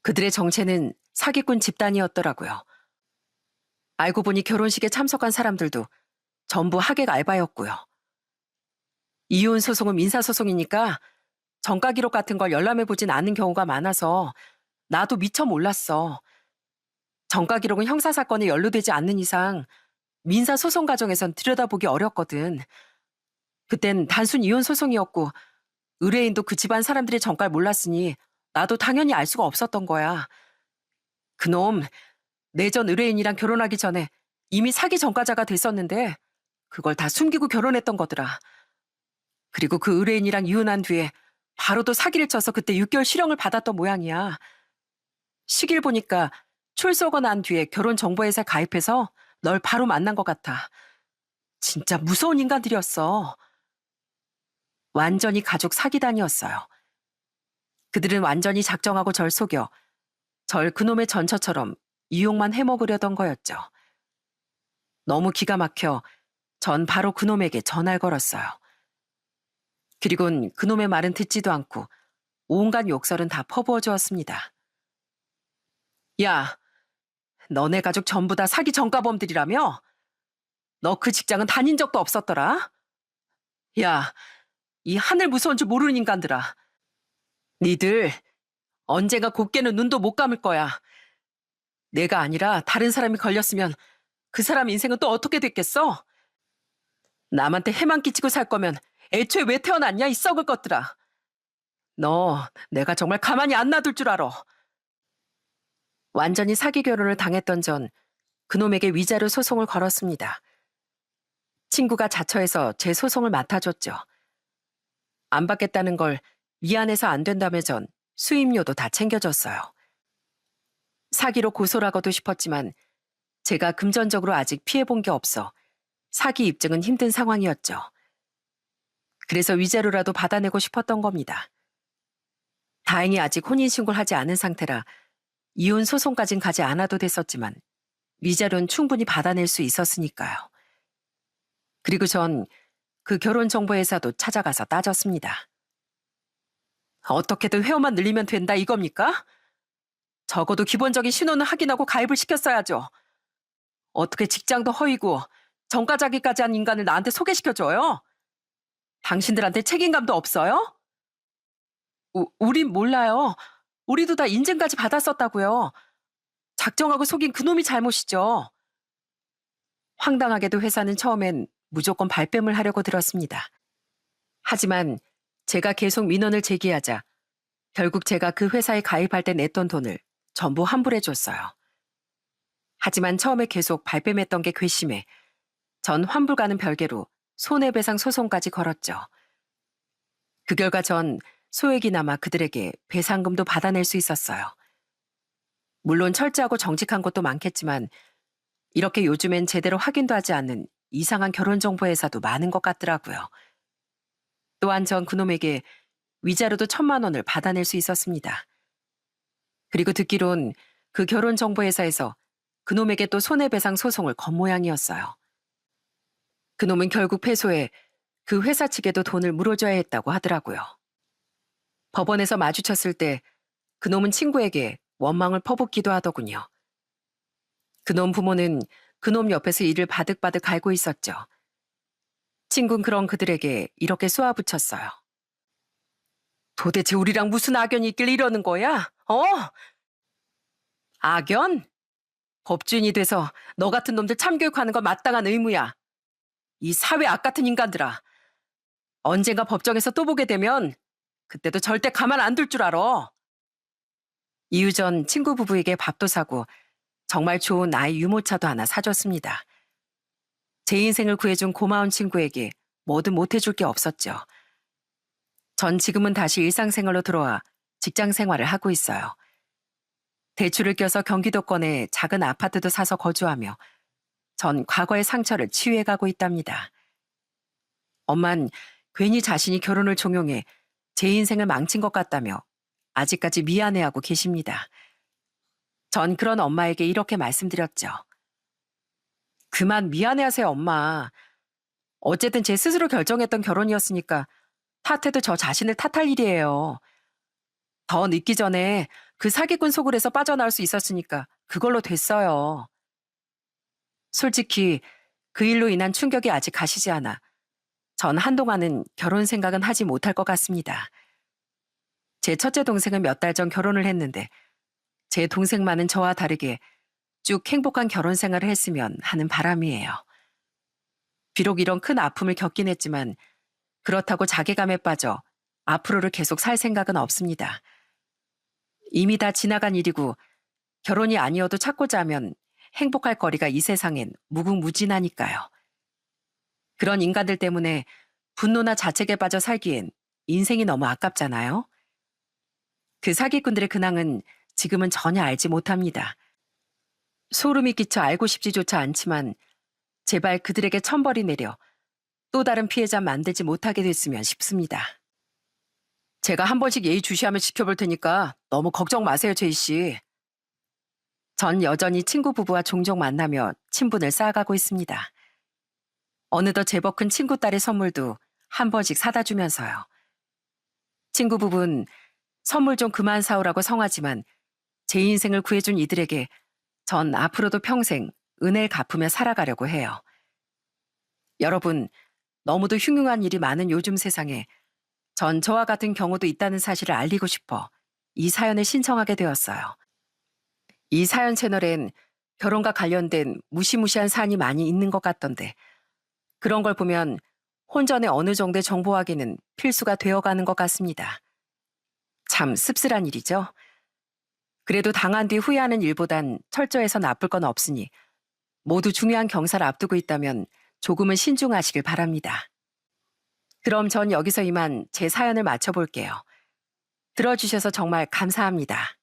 그들의 정체는 사기꾼 집단이었더라고요. 알고 보니 결혼식에 참석한 사람들도 전부 하객 알바였고요. 이혼 소송은 민사소송이니까 전가 기록 같은 걸 열람해보진 않는 경우가 많아서 나도 미처 몰랐어. 전가 기록은 형사사건에 연루되지 않는 이상 민사소송 과정에선 들여다보기 어렵거든. 그땐 단순 이혼 소송이었고 의뢰인도 그 집안 사람들의 전가를 몰랐으니 나도 당연히 알 수가 없었던 거야. 그놈 내 전 의뢰인이랑 결혼하기 전에 이미 사기 전과자가 됐었는데 그걸 다 숨기고 결혼했던 거더라. 그리고 그 의뢰인이랑 이혼한 뒤에 바로도 사기를 쳐서 그때 6개월 실형을 받았던 모양이야. 시길 보니까 출소가 난 뒤에 결혼정보회사에 가입해서 널 바로 만난 것 같아. 진짜 무서운 인간들이었어. 완전히 가족 사기단이었어요. 그들은 완전히 작정하고 절 속여 절 그놈의 전처처럼 유혹만 해먹으려던 거였죠. 너무 기가 막혀 전 바로 그놈에게 전화를 걸었어요. 그리곤 그놈의 말은 듣지도 않고 온갖 욕설은 다 퍼부어 주었습니다. 야, 너네 가족 전부 다 사기 전과범들이라며? 너 그 직장은 다닌 적도 없었더라? 야, 이 하늘 무서운 줄 모르는 인간들아. 니들 언젠가 곱게는 눈도 못 감을 거야. 내가 아니라 다른 사람이 걸렸으면 그 사람 인생은 또 어떻게 됐겠어? 남한테 해만 끼치고 살 거면 애초에 왜 태어났냐, 이 썩을 것들아. 너 내가 정말 가만히 안 놔둘 줄 알아. 완전히 사기 결혼을 당했던 전 그놈에게 위자료 소송을 걸었습니다. 친구가 자처해서 제 소송을 맡아줬죠. 안 받겠다는 걸 미안해서 안 된다며 전 수임료도 다 챙겨줬어요. 사기로 고소를 하고도 싶었지만 제가 금전적으로 아직 피해본 게 없어 사기 입증은 힘든 상황이었죠. 그래서 위자료라도 받아내고 싶었던 겁니다. 다행히 아직 혼인신고를 하지 않은 상태라 이혼 소송까진 가지 않아도 됐었지만 위자료는 충분히 받아낼 수 있었으니까요. 그리고 전 그 결혼정보회사도 찾아가서 따졌습니다. 어떻게든 회원만 늘리면 된다 이겁니까? 적어도 기본적인 신원은 확인하고 가입을 시켰어야죠. 어떻게 직장도 허위고 정가자기까지 한 인간을 나한테 소개시켜줘요? 당신들한테 책임감도 없어요? 우린 몰라요. 우리도 다 인증까지 받았었다고요. 작정하고 속인 그놈이 잘못이죠. 황당하게도 회사는 처음엔 무조건 발뺌을 하려고 들었습니다. 하지만 제가 계속 민원을 제기하자 결국 제가 그 회사에 가입할 때 냈던 돈을 전부 환불해줬어요. 하지만 처음에 계속 발뺌했던 게 괘씸해 전 환불과는 별개로 손해배상 소송까지 걸었죠. 그 결과 전 소액이나마 그들에게 배상금도 받아낼 수 있었어요. 물론 철저하고 정직한 곳도 많겠지만 이렇게 요즘엔 제대로 확인도 하지 않는 이상한 결혼정보회사도 많은 것 같더라고요. 또한 전 그놈에게 위자료도 1,000만 원을 받아낼 수 있었습니다. 그리고 듣기론 그 결혼정보회사에서 그놈에게 또 손해배상 소송을 건 모양이었어요. 그놈은 결국 패소해 그 회사 측에도 돈을 물어줘야 했다고 하더라고요. 법원에서 마주쳤을 때 그놈은 친구에게 원망을 퍼붓기도 하더군요. 그놈 부모는 그놈 옆에서 이를 바득바득 알고 있었죠. 친구는 그런 그들에게 이렇게 쏘아붙였어요. 도대체 우리랑 무슨 악연이 있길래 이러는 거야? 악연? 법주인이 돼서 너 같은 놈들 참교육하는 건 마땅한 의무야. 이 사회 악 같은 인간들아. 언젠가 법정에서 또 보게 되면 그때도 절대 가만 안 둘 줄 알아. 이후 전 친구 부부에게 밥도 사고 정말 좋은 아이 유모차도 하나 사줬습니다. 제 인생을 구해준 고마운 친구에게 뭐든 못해줄 게 없었죠. 전 지금은 다시 일상생활로 들어와 직장 생활을 하고 있어요. 대출을 껴서 경기도권에 작은 아파트도 사서 거주하며 전 과거의 상처를 치유해가고 있답니다. 엄만 괜히 자신이 결혼을 종용해 제 인생을 망친 것 같다며 아직까지 미안해하고 계십니다. 전 그런 엄마에게 이렇게 말씀드렸죠. 그만 미안해하세요, 엄마. 어쨌든 제 스스로 결정했던 결혼이었으니까 탓해도 저 자신을 탓할 일이에요. 더 늦기 전에 그 사기꾼 소굴에서 빠져나올 수 있었으니까 그걸로 됐어요. 솔직히 그 일로 인한 충격이 아직 가시지 않아 전 한동안은 결혼 생각은 하지 못할 것 같습니다. 제 첫째 동생은 몇 달 전 결혼을 했는데 제 동생만은 저와 다르게 쭉 행복한 결혼 생활을 했으면 하는 바람이에요. 비록 이런 큰 아픔을 겪긴 했지만 그렇다고 자괴감에 빠져 앞으로를 계속 살 생각은 없습니다. 이미 다 지나간 일이고 결혼이 아니어도 찾고자 하면 행복할 거리가 이 세상엔 무궁무진하니까요. 그런 인간들 때문에 분노나 자책에 빠져 살기엔 인생이 너무 아깝잖아요. 그 사기꾼들의 근황은 지금은 전혀 알지 못합니다. 소름이 끼쳐 알고 싶지조차 않지만 제발 그들에게 천벌이 내려 또 다른 피해자 만들지 못하게 됐으면 싶습니다. 제가 한 번씩 예의주시하며 지켜볼 테니까 너무 걱정 마세요, 제이 씨. 전 여전히 친구 부부와 종종 만나며 친분을 쌓아가고 있습니다. 어느덧 제법 큰 친구 딸의 선물도 한 번씩 사다 주면서요. 친구 부부는 선물 좀 그만 사오라고 성하지만 제 인생을 구해준 이들에게 전 앞으로도 평생 은혜를 갚으며 살아가려고 해요. 여러분, 너무도 흉흉한 일이 많은 요즘 세상에 전 저와 같은 경우도 있다는 사실을 알리고 싶어 이 사연을 신청하게 되었어요. 이 사연 채널엔 결혼과 관련된 무시무시한 사안이 많이 있는 것 같던데 그런 걸 보면 혼전의 어느 정도의 정보 확인은 필수가 되어가는 것 같습니다. 참 씁쓸한 일이죠. 그래도 당한 뒤 후회하는 일보단 철저해서 나쁠 건 없으니 모두 중요한 경사를 앞두고 있다면 조금은 신중하시길 바랍니다. 그럼 전 여기서 이만 제 사연을 마쳐볼게요. 들어주셔서 정말 감사합니다.